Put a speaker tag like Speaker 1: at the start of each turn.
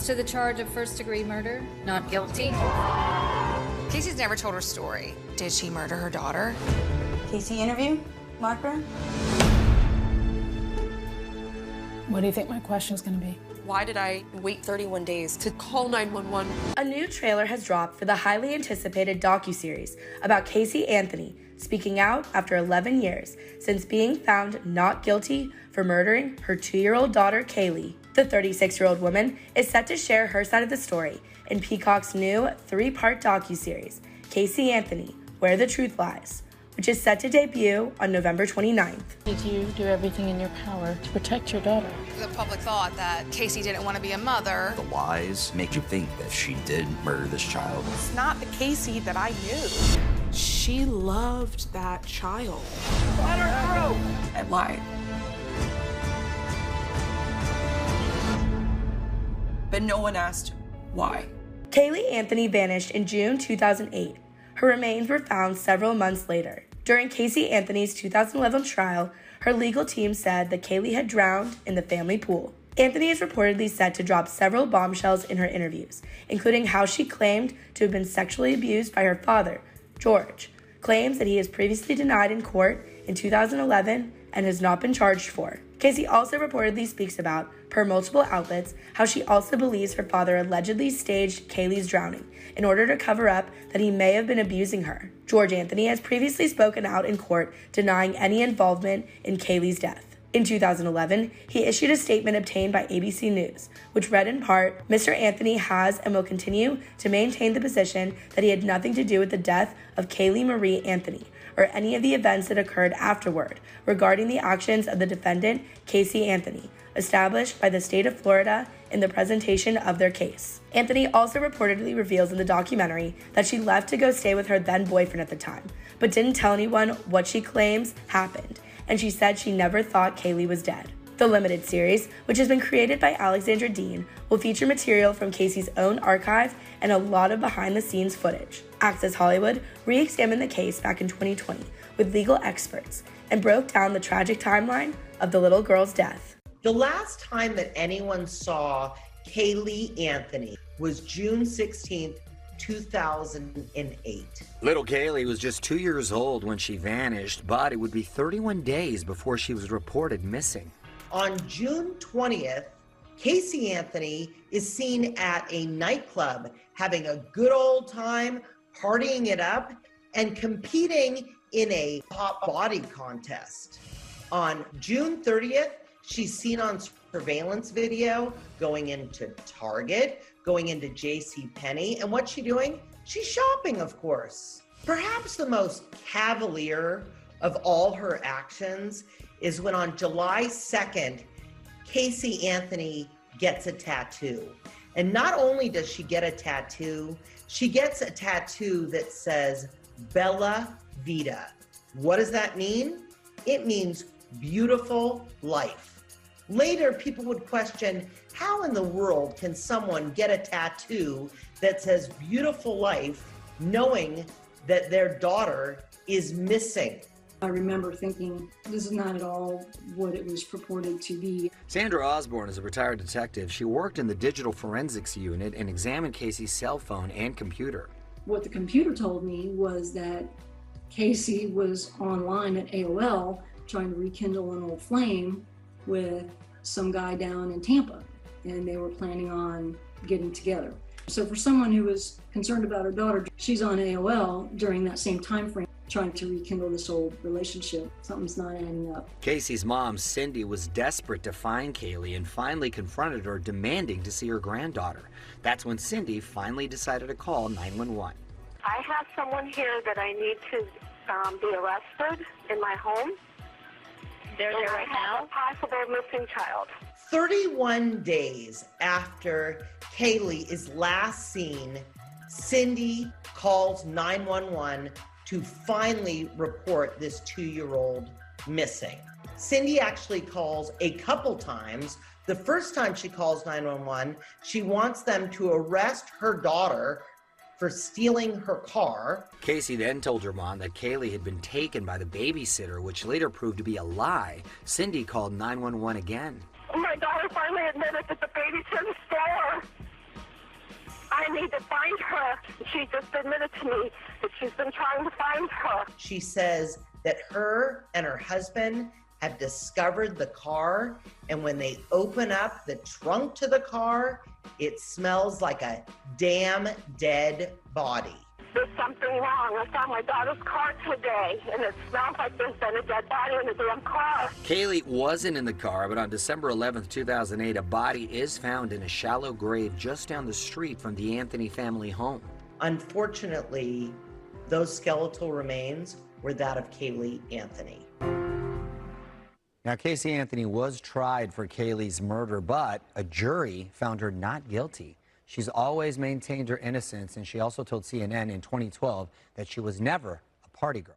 Speaker 1: to the charge of first-degree murder, not guilty.
Speaker 2: Casey's never told her story. Did she murder her daughter?
Speaker 3: Casey interview? Marker?
Speaker 4: What do you think my question is going to be?
Speaker 5: Why did I wait 31 days to call 911?
Speaker 6: A new trailer has dropped for the highly anticipated docu-series about Casey Anthony speaking out after 11 years since being found not guilty for murdering her 2-year-old daughter, Caylee. The 36-year-old woman is set to share her side of the story in Peacock's new 3-part docu-series, Casey Anthony, Where the Truth Lies, which is set to debut on November 29th.
Speaker 4: Did you do everything in your power to protect your daughter?
Speaker 2: The public thought that Casey didn't want to be a mother.
Speaker 7: The lies make you think that she did murder this child.
Speaker 5: It's not the Casey that I knew. She loved that child.
Speaker 3: Let her through!
Speaker 5: I lied. But no one asked why.
Speaker 6: Caylee Anthony vanished in June 2008. Her remains were found several months later. During Casey Anthony's 2011 trial, her legal team said that Caylee had drowned in the family pool. Anthony is reportedly set to drop several bombshells in her interviews, including how she claimed to have been sexually abused by her father, George, claims that he has previously denied in court in 2011 and has not been charged for. Casey also reportedly speaks about, per multiple outlets, how she also believes her father allegedly staged Caylee's drowning in order to cover up that he may have been abusing her. George Anthony has previously spoken out in court denying any involvement in Caylee's death. In 2011, he issued a statement obtained by ABC News, which read in part, "Mr. Anthony has and will continue to maintain the position that he had nothing to do with the death of Caylee Marie Anthony or any of the events that occurred afterward regarding the actions of the defendant, Casey Anthony, established by the state of Florida in the presentation of their case." Anthony also reportedly reveals in the documentary that she left to go stay with her then-boyfriend at the time, but didn't tell anyone what she claims happened, and she said she never thought Caylee was dead. The limited series, which has been created by Alexandra Dean, will feature material from Casey's own archive and a lot of behind-the-scenes footage. Access Hollywood re-examined the case back in 2020 with legal experts and broke down the tragic timeline of the little girl's death.
Speaker 8: The last time that anyone saw Caylee Anthony was June 16th, 2008.
Speaker 9: Little Caylee was just 2 years old when she vanished, but it would be 31 days before she was reported missing.
Speaker 8: On June 20th, Casey Anthony is seen at a nightclub having a good old time, partying it up, and competing in a hot body contest. On June 30th, she's seen on surveillance video going into Target, going into JCPenney, and what's she doing? She's shopping, of course. Perhaps the most cavalier of all her actions is when on July 2nd, Casey Anthony gets a tattoo. And not only does she get a tattoo, she gets a tattoo that says Bella Vita. What does that mean? It means beautiful life. Later, people would question, how in the world can someone get a tattoo that says beautiful life knowing that their daughter is missing?
Speaker 10: I remember thinking, this is not at all what it was purported to be.
Speaker 9: Sandra Osborne is a retired detective. She worked in the digital forensics unit and examined Casey's cell phone and computer.
Speaker 10: What the computer told me was that Casey was online at AOL trying to rekindle an old flame with some guy down in Tampa, and they were planning on getting together. So for someone who was concerned about her daughter, she's on AOL during that same time frame trying to rekindle this old relationship. Something's not adding up.
Speaker 9: Casey's mom, Cindy, was desperate to find Caylee and finally confronted her, demanding to see her granddaughter. That's when Cindy finally decided to call 911.
Speaker 11: I have someone here that I need to be arrested in my home. They're there right now. A possible missing child.
Speaker 8: 31 days after Caylee is last seen, Cindy calls 911 to finally report this 2-year-old missing. Cindy actually calls a couple times. The first time she calls 911, she wants them to arrest her daughter for stealing her car.
Speaker 9: Casey then told her mom that Caylee had been taken by the babysitter, which later proved to be a lie. Cindy called 911 again.
Speaker 11: My daughter finally admitted that the babysitter stole her. need to find her. She just admitted to me that she's been trying to find her.
Speaker 8: She says that her and her husband have discovered the car, and when they open up the trunk to the car, it smells like a damn dead body.
Speaker 11: There's something wrong. I found my daughter's car today, and it smells like there's been a dead body in the damn car.
Speaker 9: Caylee wasn't in the car, but on December 11th, 2008, a body is found in a shallow grave just down the street from the Anthony family home.
Speaker 8: Unfortunately, those skeletal remains were that of Caylee Anthony.
Speaker 9: Now, Casey Anthony was tried for Caylee's murder, but a jury found her not guilty. She's always maintained her innocence, and she also told CNN in 2012 that she was never a party girl.